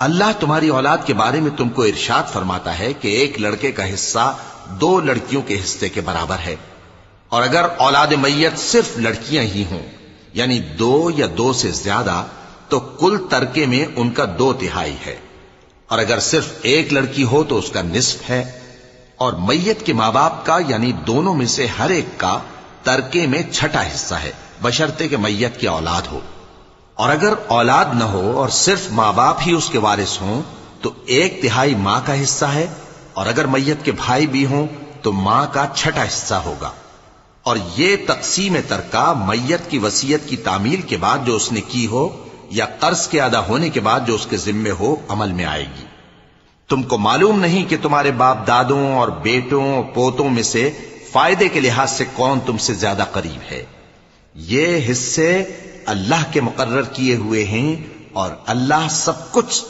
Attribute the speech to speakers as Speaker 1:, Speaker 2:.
Speaker 1: اللہ تمہاری اولاد کے بارے میں تم کو ارشاد فرماتا ہے کہ ایک لڑکے کا حصہ 2 لڑکیوں کے حصے کے برابر ہے، اور اگر اولاد میت صرف لڑکیاں ہی ہوں یعنی 2 یا 2 سے زیادہ تو کل ترکے میں ان کا 2/3 ہے، اور اگر صرف ایک لڑکی ہو تو اس کا نصف ہے، اور میت کے ماں باپ کا یعنی دونوں میں سے ہر ایک کا ترکے میں 6واں حصہ ہے، بشرطے کہ میت کی اولاد ہو، اور اگر اولاد نہ ہو اور صرف ماں باپ ہی اس کے وارث ہوں تو 1/3 ماں کا حصہ ہے، اور اگر میت کے بھائی بھی ہوں تو ماں کا 6واں حصہ ہوگا۔ اور یہ تقسیم ترکہ میت کی وصیت کی تعمیل کے بعد جو اس نے کی ہو یا قرض کے ادا ہونے کے بعد جو اس کے ذمے ہو عمل میں آئے گی۔ تم کو معلوم نہیں کہ تمہارے باپ دادوں اور بیٹوں اور پوتوں میں سے فائدے کے لحاظ سے کون تم سے زیادہ قریب ہے۔ یہ حصے اللہ کے مقرر کیے ہوئے ہیں اور اللہ سب کچھ